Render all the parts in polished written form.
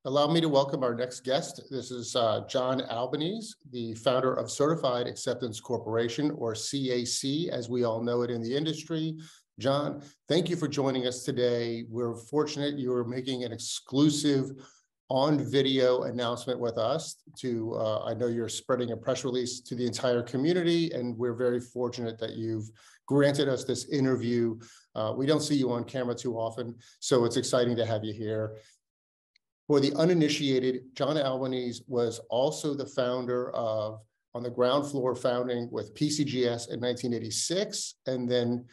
Allow me to welcome our next guest. This is John Albanese, the founder of Certified Acceptance Corporation, or CAC, as we all know it in the industry. John, thank you for joining us today. We're fortunate you are making an exclusive on-video announcement with us. I know you're spreading a press release to the entire community, and we're very fortunate that you've granted us this interview. We don't see you on camera too often, so it's exciting to have you here. For the uninitiated, John Albanese was also the founder of, on the ground floor, founding with PCGS in 1986, and then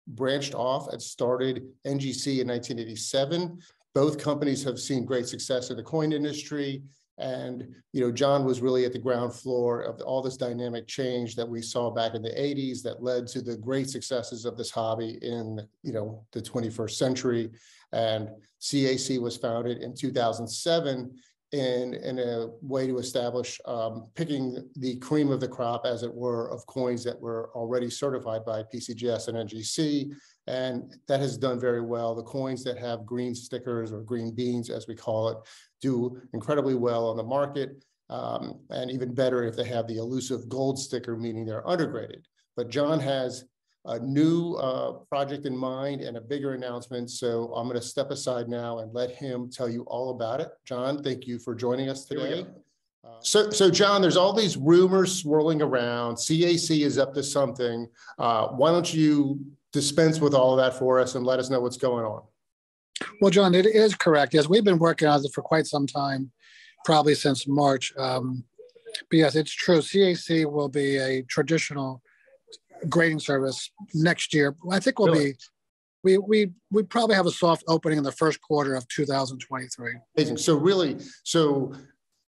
branched off and started NGC in 1987. Both companies have seen great success in the coin industry. And, John was really at the ground floor of all this dynamic change that we saw back in the 80s that led to the great successes of this hobby in, the 21st century. And CAC was founded in 2007 in a way to establish picking the cream of the crop, as it were, of coins that were already certified by PCGS and NGC. And that has done very well. The coins that have green stickers, or green beans, as we call it, do incredibly well on the market, and even better if they have the elusive gold sticker, meaning they're undergraded. But John has a new project in mind and a bigger announcement. So I'm going to step aside now and let him tell you all about it. John, thank you for joining us today. So John, there's all these rumors swirling around. CAC is up to something. Why don't you dispense with all of that for us and let us know what's going on? Well, John, it is correct. Yes, we've been working on it for quite some time, probably since March. But yes, it's true. CAC will be a traditional grading service next year. I think we probably have a soft opening in the first quarter of 2023. Amazing. So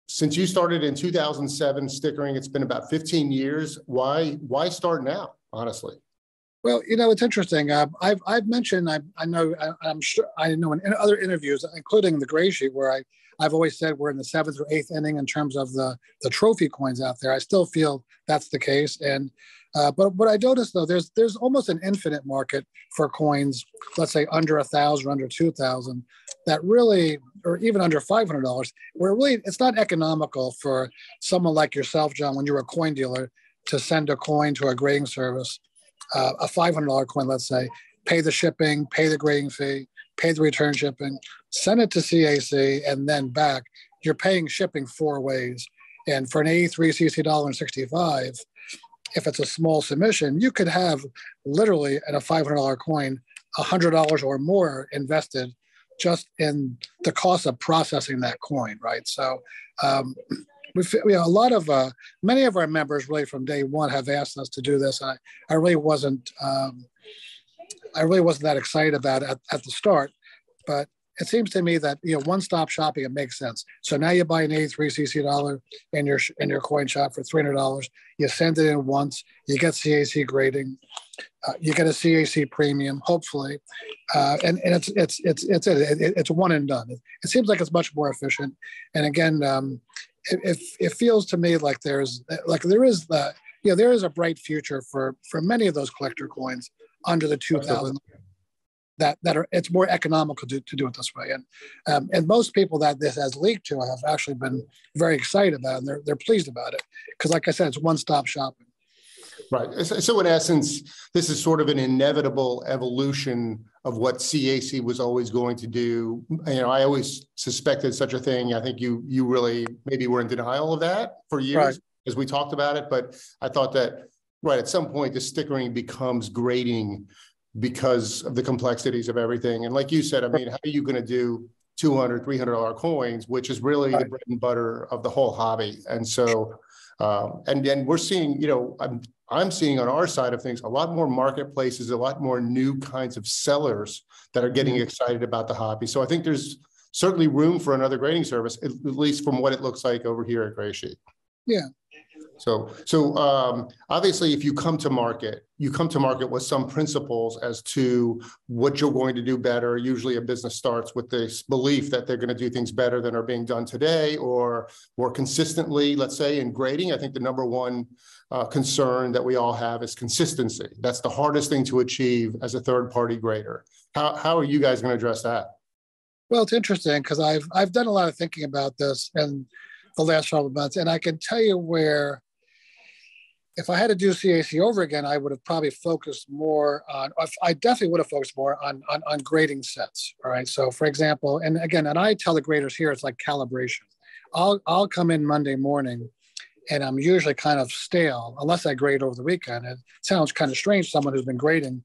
since you started in 2007 stickering, it's been about 15 years. Why start now, honestly? Well, it's interesting. I've mentioned, I'm sure I know in other interviews, including the Greysheet, where I've always said we're in the 7th or 8th inning in terms of the trophy coins out there. I still feel that's the case. And but what I noticed, though, there's almost an infinite market for coins, let's say under $1,000 or under $2,000, that really, or even under $500, where really it's not economical for someone like yourself, John, when you're a coin dealer, to send a coin to a grading service. A $500 coin, let's say, pay the shipping, pay the grading fee, pay the return shipping, send it to CAC, and then back. You're paying shipping 4 ways. And for an 83 CC $1.65, if it's a small submission, you could have literally at a $500 coin, $100 or more invested just in the cost of processing that coin, right? So many of our members really from day one have asked us to do this. And I really wasn't that excited about it at the start, but it seems to me that, one-stop shopping, it makes sense. So now you buy an 83 CC dollar in your coin shop for $300. You send it in once, you get CAC grading, you get a CAC premium, hopefully, and it's one and done. It seems like it's much more efficient. And again, it feels to me like there is a bright future for many of those collector coins under the 2,000 it's more economical to do it this way. And most people that this has leaked to have actually been very excited about it, and they're pleased about it, because like I said, it's one-stop shopping. Right. So in essence, this is sort of an inevitable evolution of what CAC was always going to do. I always suspected such a thing. I think you really maybe were in denial of that for years, right, as we talked about it. But I thought that, right, at some point, the stickering becomes grading because of the complexities of everything. And like you said, how are you going to do $200, $300 coins, which is really the bread and butter of the whole hobby? And so, and then we're seeing, I'm seeing on our side of things, a lot more marketplaces, a lot more new kinds of sellers that are getting excited about the hobby. So I think there's certainly room for another grading service, at least from what it looks like over here at Greysheet. Yeah. So obviously, if you come to market with some principles as to what you're going to do better. Usually a business starts with this belief that they're going to do things better than are being done today, or more consistently, let's say in grading. I think the number one concern that we all have is consistency. That's the hardest thing to achieve as a third-party grader. How are you guys going to address that? Well, it's interesting because I've done a lot of thinking about this in the last several months, and I can tell you where if I had to do CAC over again, I would have probably focused more on. I definitely would have focused more on grading sets. All right. So, for example, and again, and I tell the graders here, it's like calibration. I'll come in Monday morning, and I'm usually kind of stale unless I grade over the weekend. It sounds kind of strange, someone who's been grading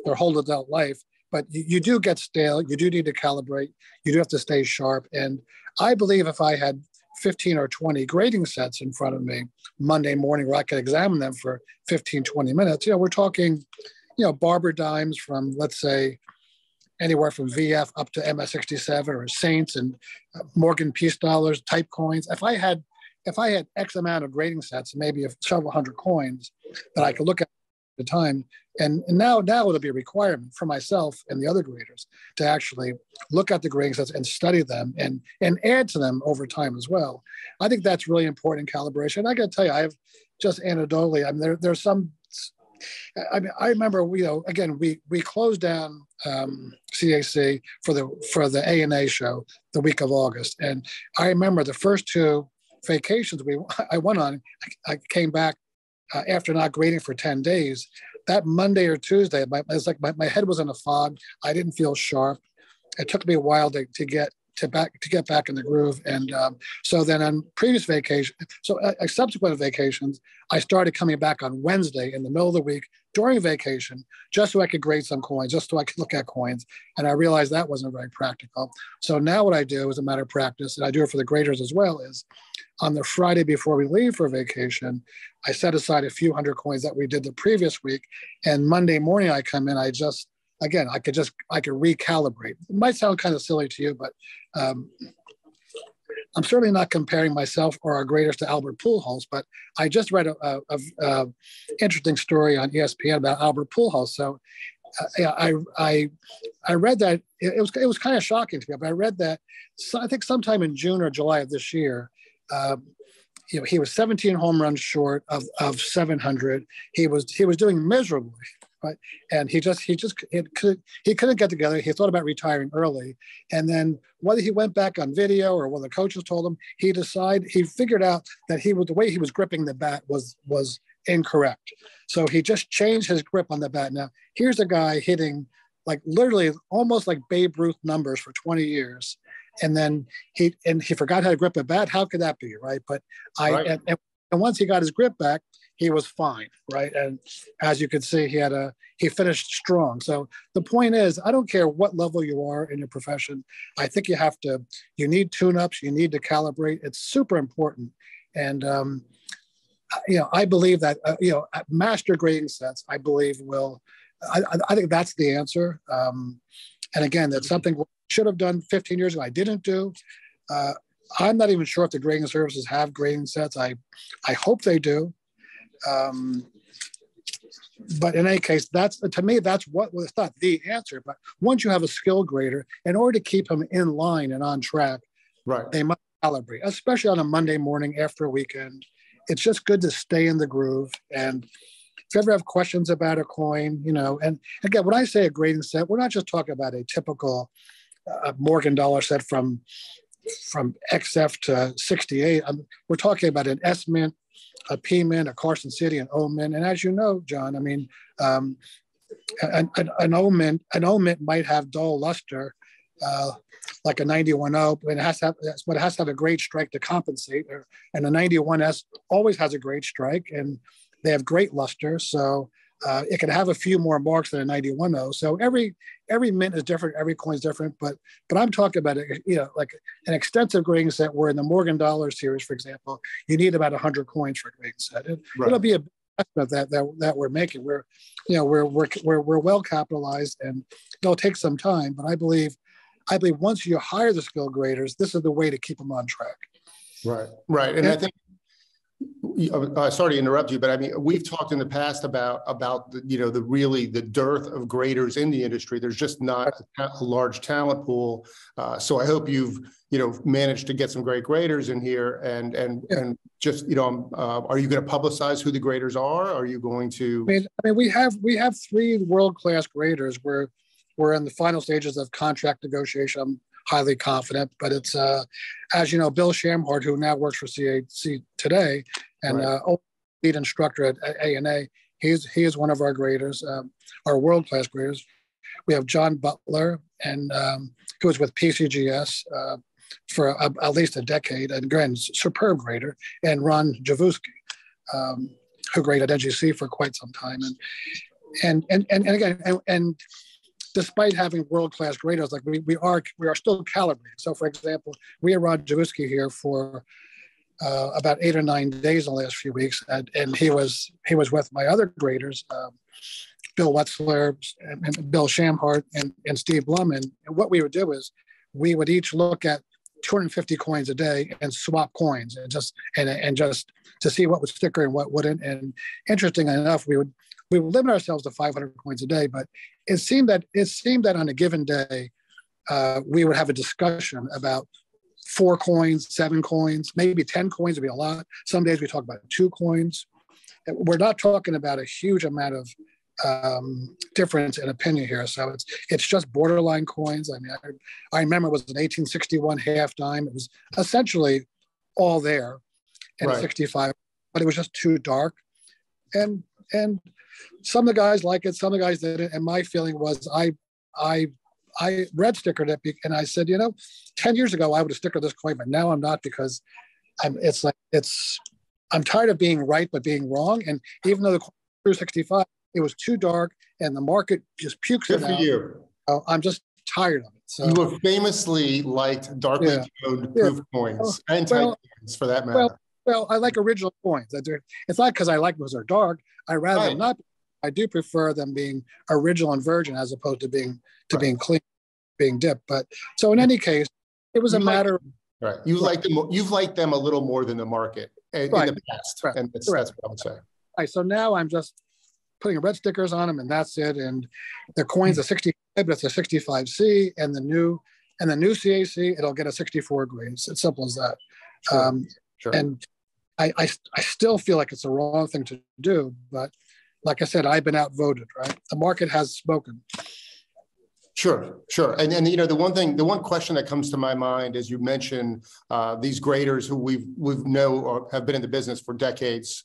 their whole adult life, but you do get stale. You do need to calibrate. You do have to stay sharp. And I believe if I had 15 or 20 grading sets in front of me Monday morning where I could examine them for 15, 20 minutes, we're talking, Barber dimes from, let's say, anywhere from VF up to MS67 or Saints and Morgan Peace dollars type coins. If I had X amount of grading sets, maybe several hundred coins that I could look at the time. And now it'll be a requirement for myself and the other graders to actually look at the grading sets and study them and add to them over time as well. I think that's really important in calibration. I got to tell you, I've just anecdotally, I mean, there's some, I remember we closed down CAC for the ANA show the week of August. And I remember the first two vacations I went on, I came back after not grading for 10 days. That Monday or Tuesday, my head was in a fog. I didn't feel sharp. It took me a while to get back in the groove. And so then on previous vacation, subsequent vacations, I started coming back on Wednesday in the middle of the week during vacation, just so I could grade some coins, just so I could look at coins. And I realized that wasn't very practical. So now what I do as a matter of practice, and I do it for the graders as well, is on the Friday before we leave for vacation, I set aside a few hundred coins that we did the previous week. And Monday morning I come in, I could recalibrate. It might sound kind of silly to you, but I'm certainly not comparing myself or our graders to Albert Pujols, but I just read a interesting story on ESPN about Albert Pujols. So I read that it was kind of shocking to me, but I read that I think sometime in June or July of this year, he was 17 home runs short of 700. He was doing miserably. Right. And he couldn't get together. He thought about retiring early. And then whether he went back on video or whether the coaches told him, he figured out that the way he was gripping the bat was incorrect. So he just changed his grip on the bat. Now, here's a guy hitting like literally almost like Babe Ruth numbers for 20 years. And then he forgot how to grip a bat. How could that be? Right. But and once he got his grip back, he was fine, right? And as you can see, he finished strong. So the point is, I don't care what level you are in your profession. I think you need tune-ups, you need to calibrate. It's super important. And, I believe that, master grading sets, I believe I think that's the answer. And again, that's something we should have done 15 years ago. I didn't do. I'm not even sure if the grading services have grading sets. I hope they do. But in any case, to me, that's it's not the answer. But once you have a skill grader, in order to keep them in line and on track, right, they must calibrate, especially on a Monday morning after a weekend. It's just good to stay in the groove. And if you ever have questions about a coin, and again, when I say a grading set, we're not just talking about a typical Morgan dollar set from XF to 68. We're talking about an S mint, a P mint, a Carson City, an O mint. And as you know, John, I mean, an O mint might have dull luster, like a 91O, but it has to have a great strike to compensate. And a 91S always has a great strike, and they have great luster. So it can have a few more marks than a 91O. So every mint is different, every coin is different. But I'm talking about like an extensive grading set where in the Morgan Dollar series, for example, you need about 100 coins for a grading set. It'll be a estimate that we're making. We're well capitalized, and it'll take some time. But I believe once you hire the skill graders, this is the way to keep them on track. Right, and I think. Sorry to interrupt you, but I mean, we've talked in the past about the dearth of graders in the industry. There's just not a large talent pool. So I hope you've managed to get some great graders in here, and just are you going to publicize who the graders are? Are you going to? I mean, we have 3 world-class graders. We're in the final stages of contract negotiation. I'm highly confident. But it's, as you know, Bill Shamhart, who now works for CAC today, and lead instructor at ANA, he is one of our graders, our world-class graders. We have John Butler, and who was with PCGS for at least a decade, and again, superb grader, and Ron Javuski, who graded NGC for quite some time, and again, despite having world-class graders, like we are still calibrating. So, for example, we had Ron Javuski here for about 8 or 9 days in the last few weeks, and he was with my other graders, Bill Wetzler and Bill Shamhart and Steve Blum. And what we would do is we would each look at 250 coins a day and swap coins and just to see what would sticker and what wouldn't. And interesting enough, we would limit ourselves to 500 coins a day, but it seemed that on a given day, we would have a discussion about 4 coins, 7 coins, maybe 10 coins would be a lot. Some days we talk about 2 coins. We're not talking about a huge amount of difference in opinion here. So it's just borderline coins. I mean, I remember it was an 1861 half dime. It was essentially all there in a 65, but it was just too dark. And some of the guys like it, some of the guys didn't. And my feeling was I red stickered it, and I said, 10 years ago I would have stickered this coin, but now I'm not, because I'm tired of being right but being wrong. And even though the coin was 65, it was too dark, and the market just pukes it out. Good for you. I'm just tired of it. So you have famously liked darkly toned proof coins and tight coins, for that matter. Well, I like original coins. It's not because I like them because they're dark. I rather them not. I do prefer them being original and virgin as opposed to being clean, being dipped. But so in any case, it was a matter. Right. You've liked them a little more than the market in the past, and that's what I would say. Right. So now I'm just putting red stickers on them, and that's it. And the coin's a 65, but it's a 65C, and the new CAC, it'll get a 64 grade. It's simple as that. Sure. And I still feel like it's the wrong thing to do, but like I said, I've been outvoted. Right, the market has spoken. Sure. And the one question that comes to my mind, as you mentioned, these graders who we know or have been in the business for decades.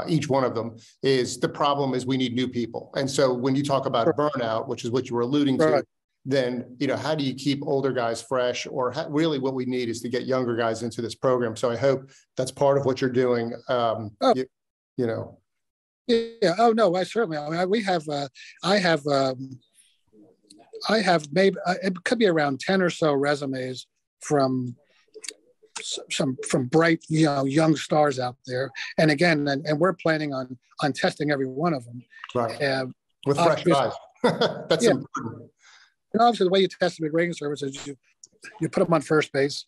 Each one of them is the problem is we need new people. And so when you talk about burnout, which is what you were alluding to, then, how do you keep older guys fresh, or really what we need is to get younger guys into this program. So I hope that's part of what you're doing. Yeah. Oh no, I certainly, I have maybe, it could be around 10 or so resumes from bright, young stars out there. And again, and we're planning on testing every one of them. Right. With fresh eyes. That's important. And obviously the way you test them at grading service is you put them on first base,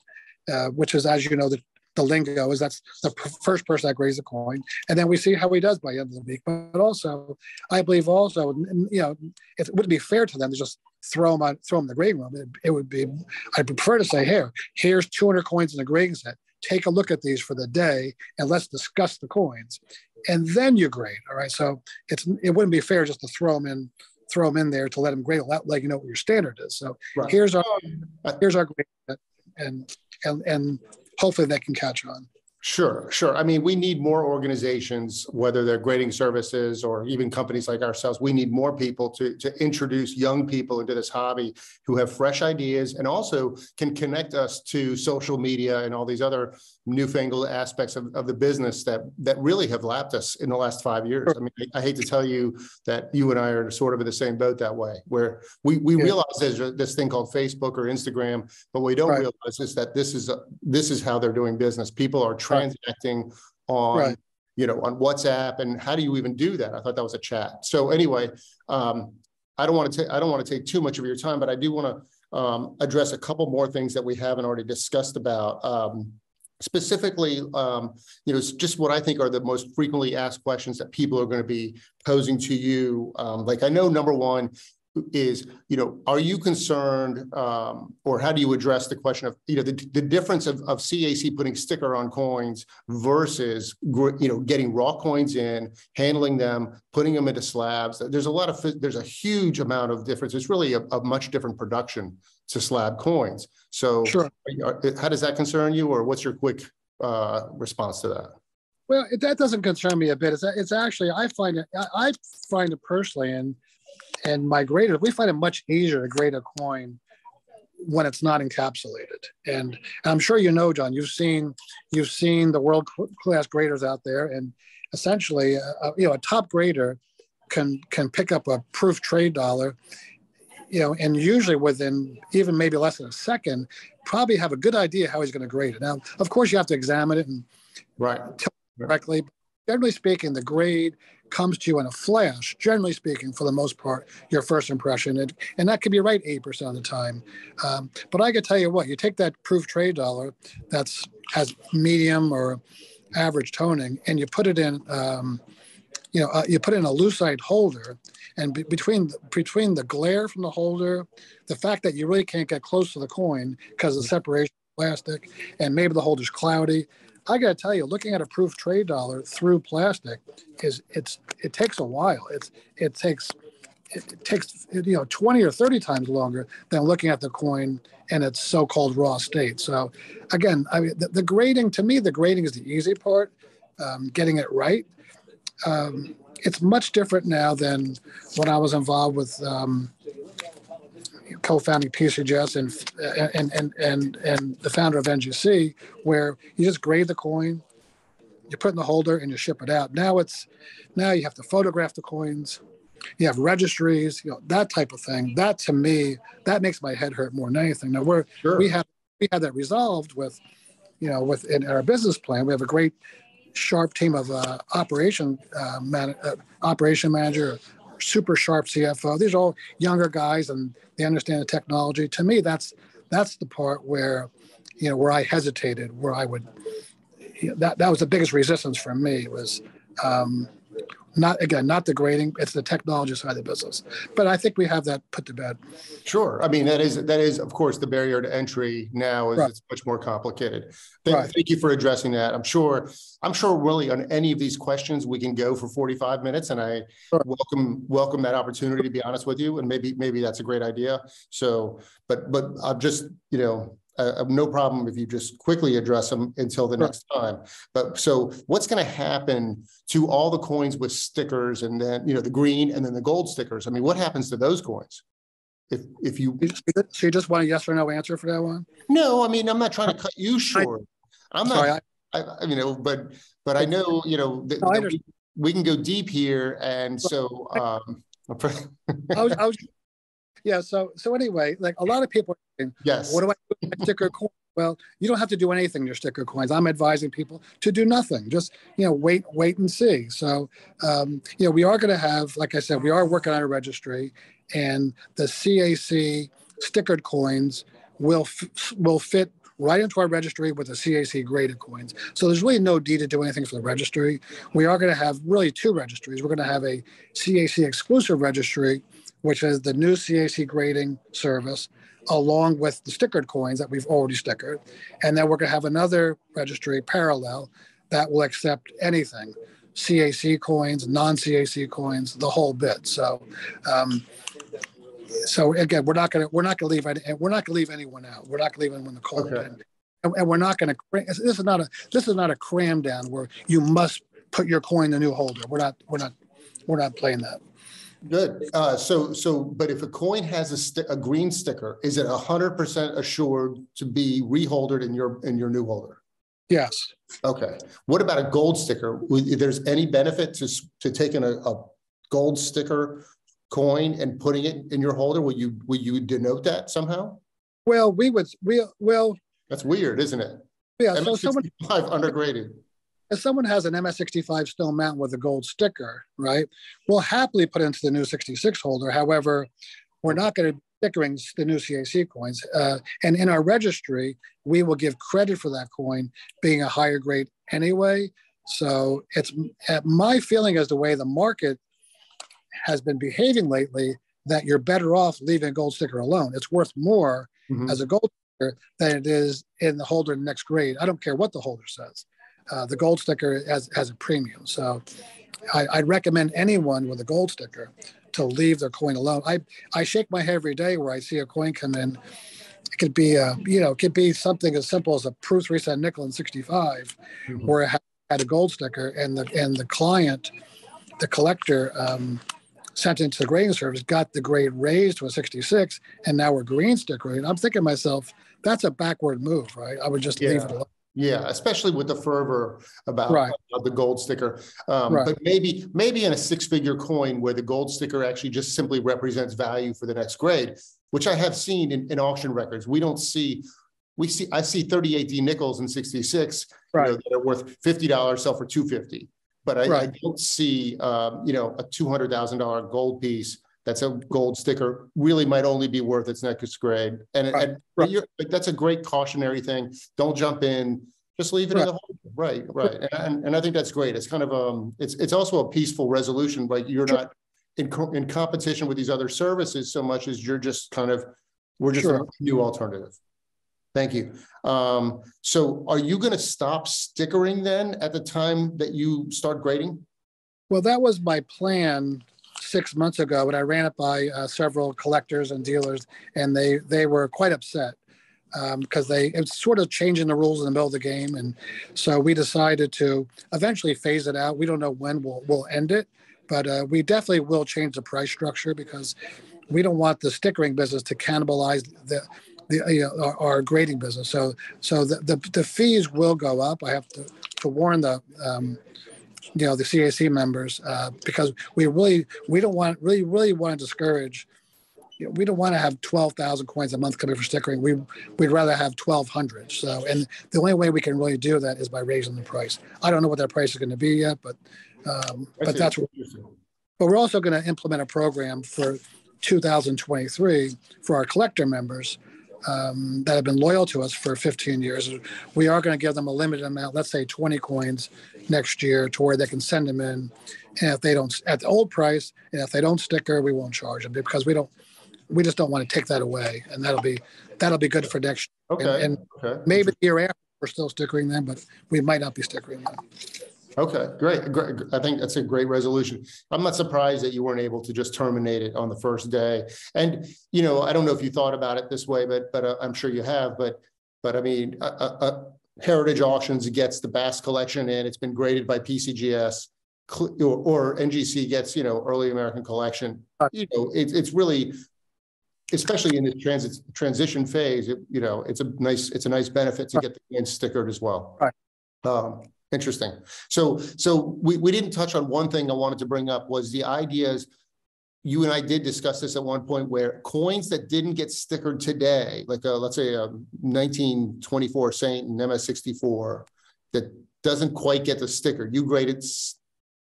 which is, as you know, the lingo is that's the first person that grades a coin. And then we see how he does by the end of the week. But also, I believe also, it wouldn't be fair to them to just throw them in the grading room. It would be, I'd prefer to say, here's 200 coins in a grading set. Take a look at these for the day and let's discuss the coins. And then you grade. All right. So it wouldn't be fair just to throw them in there to let them grade, let you know what your standard is. So here's our grade set, and hopefully that can catch on. Sure. I mean, we need more organizations, whether they're grading services or even companies like ourselves. We need more people to introduce young people into this hobby who have fresh ideas and also can connect us to social media and all these other newfangled aspects of the business that really have lapped us in the last 5 years. I mean, I hate to tell you that you and I are sort of in the same boat that way, where we realize there's this thing called Facebook or Instagram, but what we don't realize is that this is how they're doing business. People are transacting on on WhatsApp, and how do you even do that? I thought that was a chat. So anyway, I don't want to take too much of your time, but I do want to address a couple more things that we haven't already discussed about. Specifically, just what I think are the most frequently asked questions that people are going to be posing to you. Like, I know number one is, are you concerned, or how do you address the question of, the difference of CAC putting sticker on coins versus, getting raw coins in, handling them, putting them into slabs. There's a huge amount of difference. It's really a much different production to slab coins. So Sure. how does that concern you, or what's your quick response to that? Well, that doesn't concern me a bit. It's actually, I find it personally, and my graders, we find it much easier to grade a coin when it's not encapsulated. And I'm sure you know, John, you've seen the world class graders out there, and essentially, a top grader can pick up a proof trade dollar, and usually within even maybe less than a second, probably have a good idea how he's going to grade it. Now, of course, you have to examine it and right tell correctly. Generally speaking, the grade comes to you in a flash, generally speaking, for the most part, your first impression. And that could be right 80% of the time. But I can tell you what, you take that proof trade dollar has medium or average toning, and you put it in, you put it in a lucite holder, and between the glare from the holder, the fact that you really can't get close to the coin because of the separation of plastic, and maybe the holder's cloudy, I got to tell you, looking at a proof trade dollar through plastic it takes a while. It takes 20 or 30 times longer than looking at the coin in its so-called raw state. So again, I mean, the grading, to me, the grading is the easy part, getting it right. It's much different now than when I was involved with co-founding PCGS and the founder of NGC, where you just grade the coin, you put it in the holder, and you ship it out. Now you have to photograph the coins, you have registries, that type of thing. That, to me, that makes my head hurt more than anything. Now we had that resolved with in our business plan. We have a great sharp team of operation manager, super sharp CFO. These are all younger guys, and they understand the technology. To me, that's the part where I hesitated, where I would that was the biggest resistance for me, was not the grading, it's the technology side of the business. But I think we have that put to bed. Sure. I mean, that is of course the barrier to entry now is It's much more complicated. Thank you for addressing that. I'm sure really on any of these questions we can go for 45 minutes, and I welcome that opportunity, to be honest with you, and maybe that's a great idea. So, but I'm just, I have no problem if you just quickly address them until the next time. But so what's going to happen to all the coins with stickers, and then, the green and then the gold stickers? I mean, what happens to those coins? If you So you just want a yes or no answer for that one? No, I mean, I'm not trying to cut you short. I'm not, but I know, we can go deep here. And so, So anyway, like a lot of people are saying, yes, what do I do with my sticker coin? Well, you don't have to do anything to your sticker coins. I'm advising people to do nothing. Just, wait and see. So, we are going to have, like I said, we are working on a registry, and the CAC stickered coins will fit right into our registry with the CAC graded coins. So there's really no need to do anything for the registry. We are going to have really two registries. We're going to have a CAC exclusive registry, which is the new CAC grading service, along with the stickered coins that we've already stickered. And then we're going to have another registry parallel that will accept anything, CAC coins, non-CAC coins, the whole bit. So, again, we're not going to leave anyone out. We're not going to leave anyone in the cold. Okay. And we're not going to. This is not a cram down where you must put your coin in the new holder. We're not playing that. Good. But if a coin has a green sticker, is it 100% assured to be reholdered in your new holder? Yes. Okay. What about a gold sticker? If there's any benefit to taking a gold sticker coin and putting it in your holder? Will you denote that somehow? Well, that's weird, isn't it? Yeah. MS-65 so undergraded. If someone has an MS-65 Stone Mountain with a gold sticker, right, we'll happily put it into the new 66 holder. However, we're not going to be stickering the new CAC coins. And in our registry, we will give credit for that coin being a higher grade anyway. So it's my feeling is the way the market has been behaving lately, that you're better off leaving a gold sticker alone. It's worth more as a gold sticker than it is in the holder in the next grade. I don't care what the holder says. The gold sticker has a premium. So I'd recommend anyone with a gold sticker to leave their coin alone. I shake my head every day where I see a coin come in it could be it could be something as simple as a proof 3-cent nickel in 65, where it had a gold sticker, and the client, the collector, sent into the grading service, got the grade raised to a 66, and now we're green stickering. I'm thinking to myself, that's a backward move, right? I would just leave it alone. Yeah, especially with the fervor about, about the gold sticker. But maybe in a 6-figure coin where the gold sticker actually just simply represents value for the next grade, which I have seen in auction records. I see 38D nickels in 66 that are worth $50, sell for $250. But I don't see a $200,000 gold piece that's a gold sticker really might only be worth its next grade. And that's a great cautionary thing. Don't jump in, just leave it in the hole. Right. And I think that's great. It's kind of it's also a peaceful resolution. Like you're not in competition with these other services so much as you're just we're just a new alternative. Thank you. So are you going to stop stickering then at the time that you start grading? Well, that was my plan 6 months ago when I ran it by several collectors and dealers, and they were quite upset because it's sort of changing the rules in the middle of the game. And so we decided to eventually phase it out. We don't know when we'll end it, but we definitely will change the price structure because we don't want the stickering business to cannibalize our grading business. So the fees will go up. I have to warn the CAC members because we don't want to discourage. We don't want to have 12,000 coins a month coming for stickering. We'd rather have 1,200. So, and the only way we can really do that is by raising the price. I don't know what that price is going to be yet, but that's what. But we're also going to implement a program for 2023 for our collector members that have been loyal to us for 15 years. We are going to give them a limited amount, let's say 20 coins next year, to where they can send them in. And if they don't, at the old price, and if they don't sticker, we won't charge them because we just don't want to take that away. And that'll be good for next year. Okay. And maybe the year after we're still stickering them, but we might not be stickering them. Okay, great. I think that's a great resolution. I'm not surprised that you weren't able to just terminate it on the first day. And, I don't know if you thought about it this way, but I'm sure you have, but I mean, Heritage Auctions gets the Bass collection in, it's been graded by PCGS, or NGC gets, Early American Collection. It's really, especially in the transition phase, it's a nice benefit to get the coins stickered as well. Right. Interesting. So we didn't touch on one thing I wanted to bring up was the ideas. You and I did discuss this at one point where coins that didn't get stickered today, like let's say a 1924 Saint and MS64 that doesn't quite get the sticker, you grade it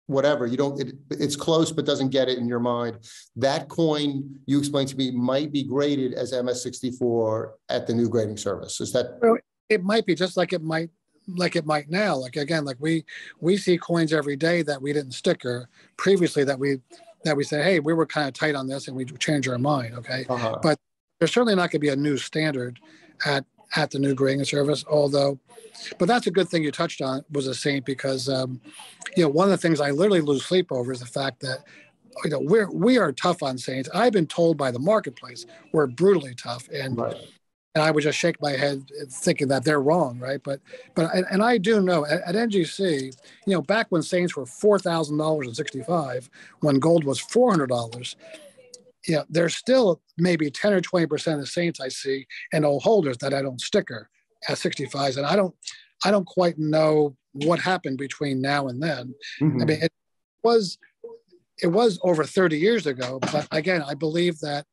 whatever, it's close but doesn't get it in your mind. That coin, you explained to me, might be graded as MS64 at the new grading service. Is that? Well, it might be, just like it might now. Like again, like we see coins every day that we didn't sticker previously that we say, hey, we were kind of tight on this and we changed our mind. Okay. But there's certainly not going to be a new standard at the new grading service, but that's a good thing you touched on was a Saint, because one of the things I literally lose sleep over is the fact that we are tough on Saints. I've been told by the marketplace we're brutally tough, and I would just shake my head thinking that they're wrong, right? But I do know at NGC, back when Saints were $4,000 in 65, when gold was $400, there's still maybe 10 or 20% of Saints I see and old holders that I don't sticker at 65s, and I don't quite know what happened between now and then. I mean, it was over 30 years ago, but again, I believe that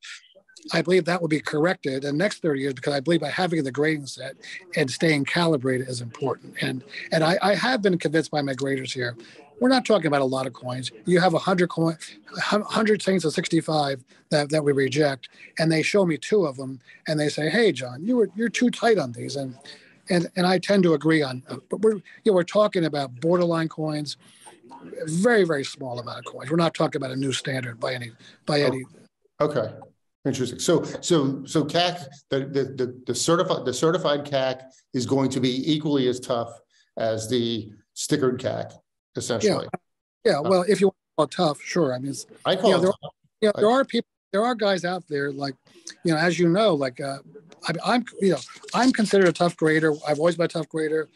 will be corrected in the next 30 years, because I believe by having the grading set and staying calibrated is important. And I have been convinced by my graders here. We're not talking about a lot of coins. You have 100 Saints of 65 that we reject, and they show me 2 of them, and they say, "Hey, John, you're too tight on these," and I tend to agree on. But we're talking about borderline coins, very, very small amount of coins. We're not talking about a new standard by any. Okay. Interesting. So CAC, the certified CAC is going to be equally as tough as the stickered CAC, essentially. Yeah. Well, if you want to call it tough, sure. I mean, I call it tough. There are people there are guys out there like, as you know, like I'm considered a tough grader. I've always been a tough grader.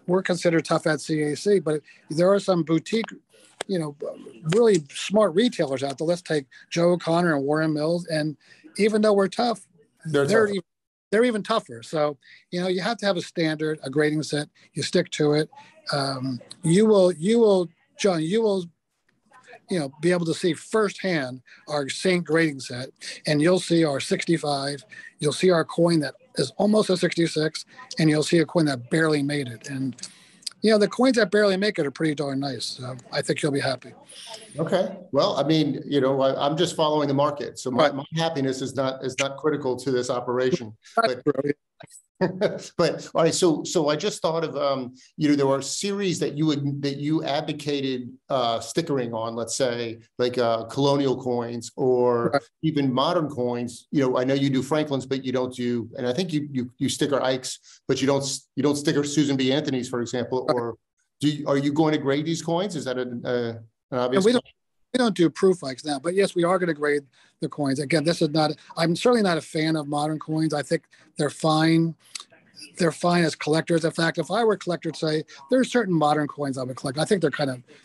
We're considered tough at CAC, but there are some boutique, really smart retailers out there. Let's take Joe O'Connor and Warren Mills, and even though we're tough, they're even tougher. So you have to have a standard, a grading set. You stick to it. You will, John. You will be able to see firsthand our Saint grading set, and you'll see our 65. You'll see our coin that is almost a 66, and you'll see a coin that barely made it. And the coins that barely make it are pretty darn nice. So I think you'll be happy. Okay. Well, I mean, I'm just following the market, so my happiness is not critical to this operation. But all right, so I just thought of there were series that you advocated stickering on, let's say like colonial coins or even modern coins. I know you do Franklin's, but you don't do, and I think you sticker Ike's, but you don't sticker Susan B. Anthony's, for example. Or are you going to grade these coins? Is that an obvious? We don't do proof Ikes now, but yes, we are going to grade the coins. Again, this is not. I'm certainly not a fan of modern coins. I think they're fine. They're fine as collectors. In fact, if I were a collector, say there are certain modern coins I would collect. I think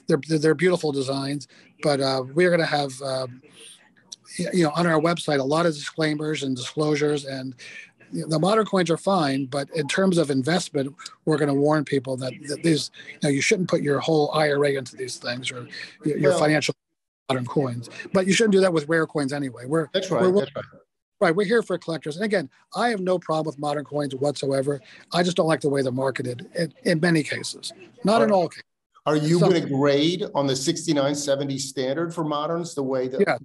they're beautiful designs, but we are going to have on our website a lot of disclaimers and disclosures. And the modern coins are fine, but in terms of investment, we're going to warn people that these you shouldn't put your whole IRA into these things or your financial modern coins. But you shouldn't do that with rare coins anyway. That's right. Right, we're here for collectors. And again, I have no problem with modern coins whatsoever. I just don't like the way they're marketed in many cases, not in all cases. Are you going to grade on the 6970 standard for moderns the way that? Yeah.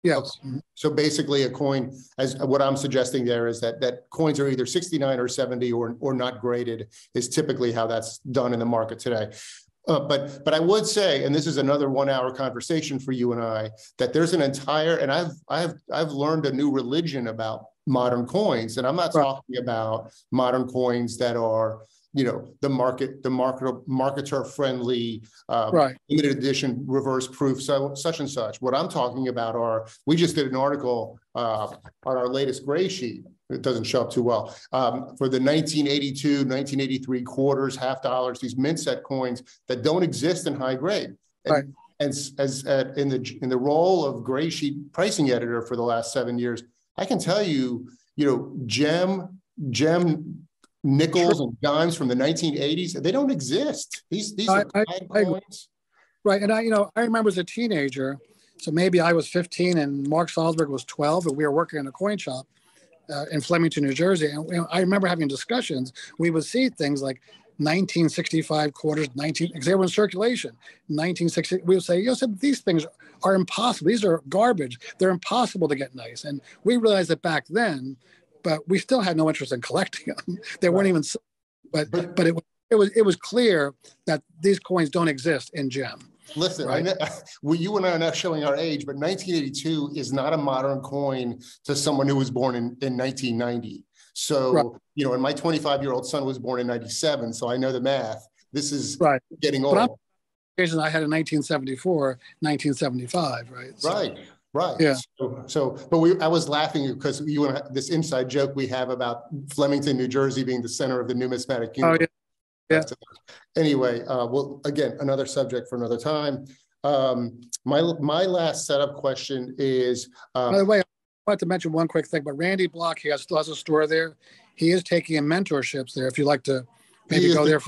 Yes. Okay. So basically a coin, as what I'm suggesting there is that coins are either 69 or 70 or not graded is typically how that's done in the market today. But I would say, and this is another 1 hour conversation for you and I, that there's an entire, and I've learned a new religion about modern coins, and I'm not talking about modern coins that are, the marketer friendly, limited edition, reverse proof, such and such. What I'm talking about we just did an article on our latest Greysheet. It doesn't show up too well for the 1982, 1983 quarters, half dollars, these mint set coins that don't exist in high grade. And as in the role of Greysheet pricing editor for the last 7 years, I can tell you, gem nickels and dimes from the 1980s, they don't exist. These are coins. Right, and I remember as a teenager, so maybe I was 15 and Mark Salzberg was 12, and we were working in a coin shop in Flemington, New Jersey. And I remember having discussions. We would see things like 1965 quarters, because they were in circulation. 1960, we would say, these things are impossible. These are garbage. They're impossible to get nice. And we realized that back then, but we still had no interest in collecting them. They weren't even, but it was clear that these coins don't exist in gem. Listen, I know, you and I are not showing our age, but 1982 is not a modern coin to someone who was born in 1990. So, and my 25-year-old son was born in 97, so I know the math. This is getting old. But I had in 1974, 1975, right? So, right. Yeah. I was laughing because you and this inside joke we have about Flemington, New Jersey being the center of the numismatic universe. Oh, yeah. Anyway, well, again, another subject for another time. My last setup question is. By the way, I want to mention one quick thing, but Randy Block, still has a store there. He is taking in mentorships there. If you'd like to maybe go there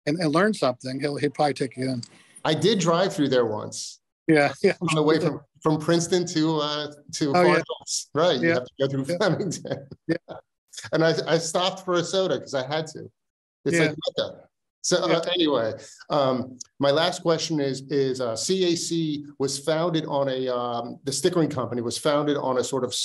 and learn something, he'd probably take you in. I did drive through there once. Yeah. On the way from Princeton to Cardinals. Right. You have to go through Flemington. Yeah. And I stopped for a soda because I had to. It's like mecca. So anyway, my last question is CAC was founded on the stickering company was founded on a sort of,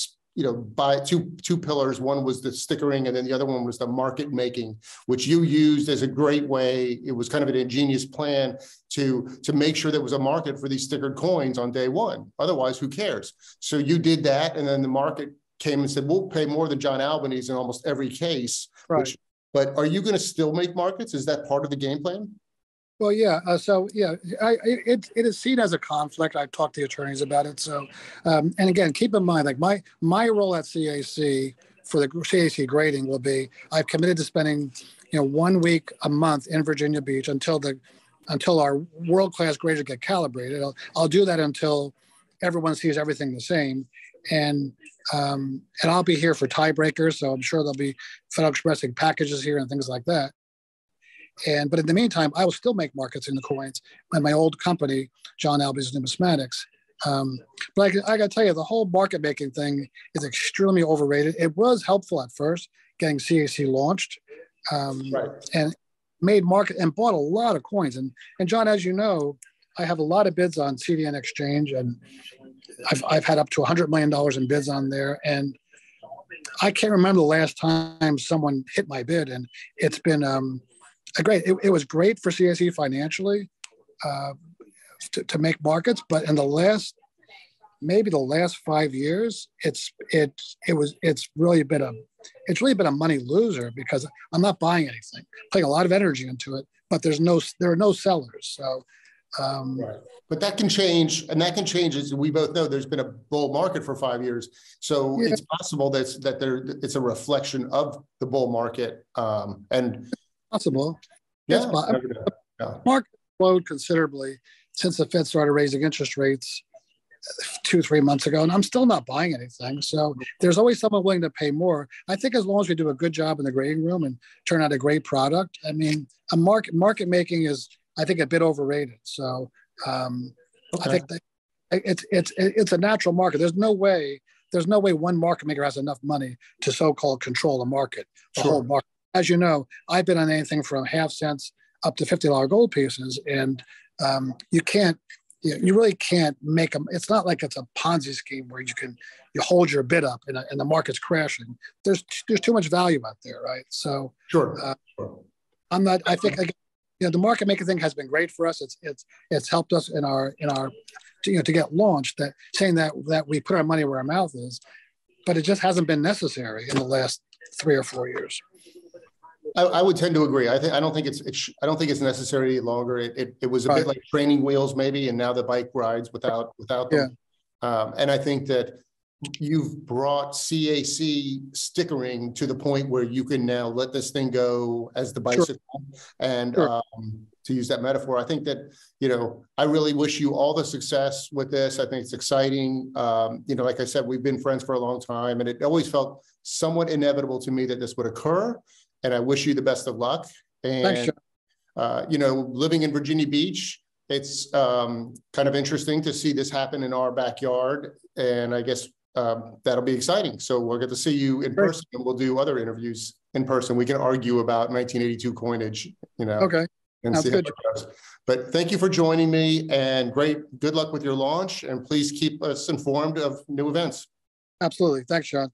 by two pillars. One was the stickering, and then the other one was the market making, which you used as a great way. It was kind of an ingenious plan to make sure there was a market for these stickered coins on day one. Otherwise, who cares? So you did that, and then the market came and said, we'll pay more than John Albanese in almost every case. Right. But are you going to still make markets? Is that part of the game plan? Well, yeah. It is seen as a conflict. I've talked to the attorneys about it. So, and again, keep in mind, like my role at CAC for the CAC grading will be, I've committed to spending, 1 week a month in Virginia Beach until our world class graders get calibrated. I'll do that until everyone sees everything the same, and I'll be here for tiebreakers. So I'm sure there'll be Federal Expressing packages here and things like that. But in the meantime, I will still make markets in the coins in my old company, John Albanese Numismatics. But I got to tell you, the whole market making thing is extremely overrated. It was helpful at first, getting CAC launched, Right. and made market and bought a lot of coins. And John, as you know, I have a lot of bids on CDN Exchange, and I've had up to $100 million in bids on there. And I can't remember the last time someone hit my bid, and it's been great. It was great for CAC financially to make markets, but in the last 5 years, it's really been a money loser because I'm not buying anything, putting a lot of energy into it, but there are no sellers. So, right. But that can change, and that can change, as we both know. There's been a bull market for 5 years, so yeah, it's possible that it's a reflection of the bull market, and possible. Yeah, market slowed considerably since the Fed started raising interest rates 2-3 months ago, and I'm still not buying anything. So there's always someone willing to pay more. I think as long as we do a good job in the grading room and turn out a great product, I mean, a market making is, I think, a bit overrated. So I think that it's a natural market. There's no way one market maker has enough money to so-called control the market, the whole market. As you know, I've been on anything from half cents up to $50 gold pieces, and you really can't make them. It's not like it's a Ponzi scheme where you hold your bid up and the market's crashing. There's too much value out there, right? So I'm not. I think the market making thing has been great for us. It's helped us in our to get launched. That saying that we put our money where our mouth is, but it just hasn't been necessary in the last 3 or 4 years. I would tend to agree. I don't think it's necessary any longer. It was a bit like training wheels maybe, and now the bike rides without them. Yeah. And I think that you've brought CAC stickering to the point where you can now let this thing go as the bicycle. And to use that metaphor, I think that, I really wish you all the success with this. I think it's exciting. Like I said, we've been friends for a long time, and it always felt somewhat inevitable to me that this would occur. And I wish you the best of luck. And, thanks, living in Virginia Beach, it's kind of interesting to see this happen in our backyard. And I guess that'll be exciting. So we'll get to see you in person, and we'll do other interviews in person. We can argue about 1982 coinage, Okay. And see how it goes. But thank you for joining me, and good luck with your launch. And please keep us informed of new events. Absolutely. Thanks, Sean.